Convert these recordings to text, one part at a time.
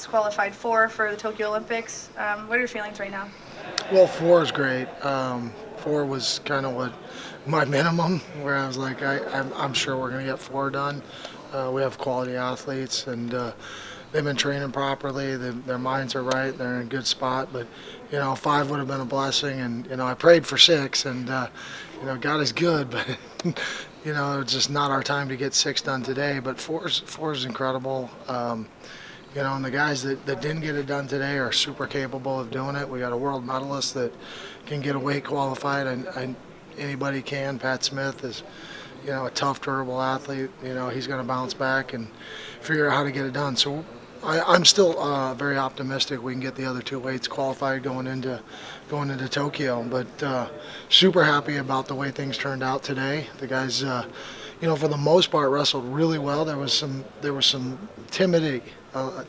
qualified 4 for the Tokyo Olympics. What are your feelings right now? Well, 4 is great. 4 was kind of what my minimum, where I was like, I'm sure we're going to get 4 done. We have quality athletes, and they've been training properly. Their minds are right. They're in a good spot. But 5 would have been a blessing, and I prayed for 6, and God is good, but it's just not our time to get 6 done today. But 4 is incredible. And the guys that didn't get it done today are super capable of doing it. We got a world medalist that can get a weight qualified, and anybody can. Pat Smith is, a tough, durable athlete. He's going to bounce back and figure out how to get it done. So I'm still very optimistic we can get the other 2 weights qualified going into Tokyo. But super happy about the way things turned out today. The guys, for the most part, wrestled really well. There was some timidity along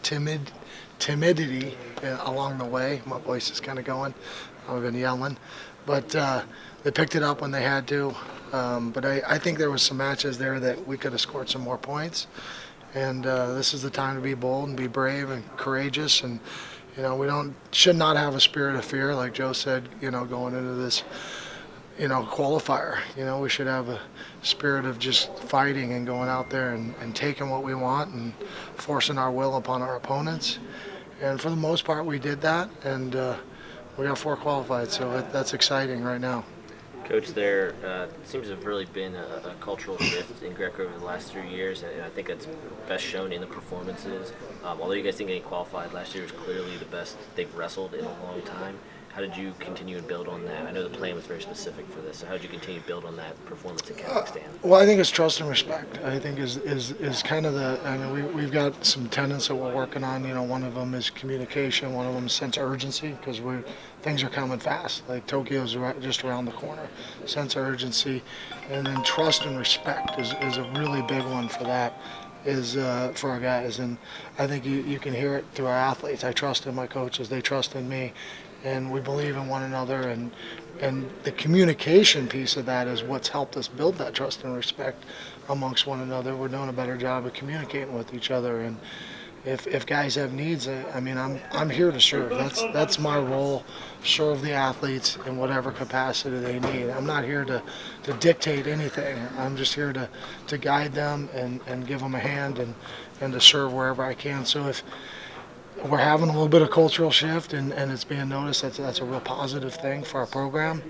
the way. My voice is kind of going. I've been yelling, but they picked it up when they had to. But I think there was some matches there that we could have scored some more points. And this is the time to be bold and be brave and courageous. And we should not have a spirit of fear, like Joe said. Going into this, qualifier. We should have a spirit of just fighting and going out there and taking what we want and forcing our will upon our opponents. And for the most part, we did that, and we got 4 qualified, so that's exciting right now. Coach, there seems to have really been a cultural shift in Greco over the last 3 years, and I think that's best shown in the performances. Although you guys didn't get qualified, last year was clearly the best they've wrestled in a long time. How did you continue and build on that? I know the plan was very specific for this, so how did you continue to build on that performance in Kazakhstan? Well, I think it's trust and respect. I think is kind of we've got some tenets that we're working on. One of them is communication. One of them is sense of urgency, because things are coming fast. Like Tokyo's just around the corner. Sense of urgency, and then trust and respect is a really big one for that. Is for our guys, and I think you can hear it through our athletes. I trust in my coaches. They trust in me. And we believe in one another, and the communication piece of that is what's helped us build that trust and respect amongst one another. We're doing a better job of communicating with each other, and if guys have needs, I'm here to serve. That's my role, serve the athletes in whatever capacity they need. I'm not here to dictate anything. I'm just here to guide them and give them a hand and to serve wherever I can. So if we're having a little bit of cultural shift, and it's being noticed, that's a real positive thing for our program,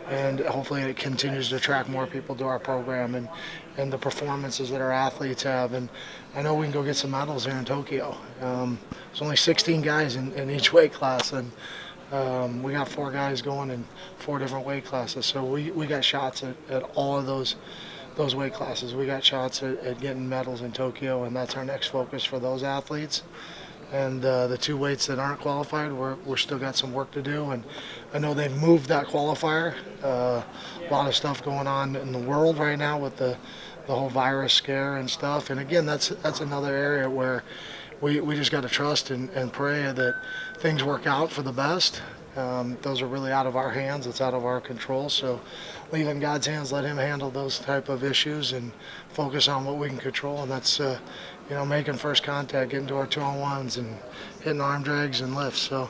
and hopefully it continues to attract more people to our program and the performances that our athletes have. And I know we can go get some medals here in Tokyo. There's only 16 guys in each weight class, and we got 4 guys going in 4 different weight classes, so we got shots at all of those weight classes. We got shots at getting medals in Tokyo, and that's our next focus for those athletes. And the 2 weights that aren't qualified, we're still got some work to do. And I know they've moved that qualifier. A lot of stuff going on in the world right now with the whole virus scare and stuff. And again, that's another area where we just got to trust and pray that things work out for the best. Those are really out of our hands. It's out of our control. So leave it in God's hands. Let Him handle those type of issues and focus on what we can control. And that's making first contact, getting to our 2-on-1s and hitting arm drags and lifts. So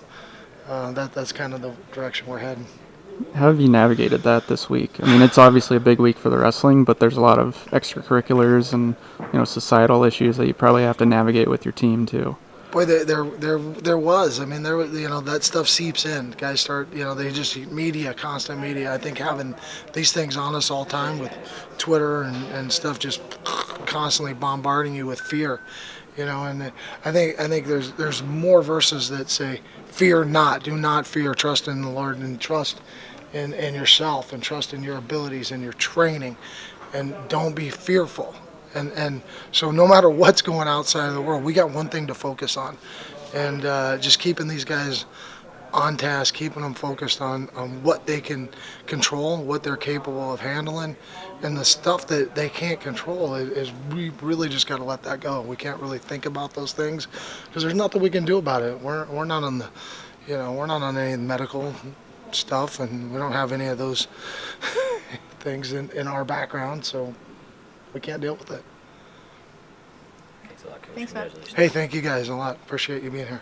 that's kind of the direction we're heading. How have you navigated that this week? I mean, it's obviously a big week for the wrestling, but there's a lot of extracurriculars and societal issues that you probably have to navigate with your team too. Boy, there was. I mean, there was, that stuff seeps in. Guys start, they just constant media. I think having these things on us all the time with Twitter and stuff just constantly bombarding you with fear, and I think there's more verses that say, fear not, do not fear, trust in the Lord, and trust in yourself, and trust in your abilities and your training, and don't be fearful. And so no matter what's going outside of the world, we got one thing to focus on, and just keeping these guys on task, keeping them focused on what they can control, what they're capable of handling, and the stuff that they can't control is we really just got to let that go. We can't really think about those things because there's nothing we can do about it. We're not on the, we're not on any medical stuff, and we don't have any of those things in our background, so we can't deal with it. Thanks a lot, Coach. Thanks, Matt. Congratulations. Hey, thank you guys a lot. Appreciate you being here.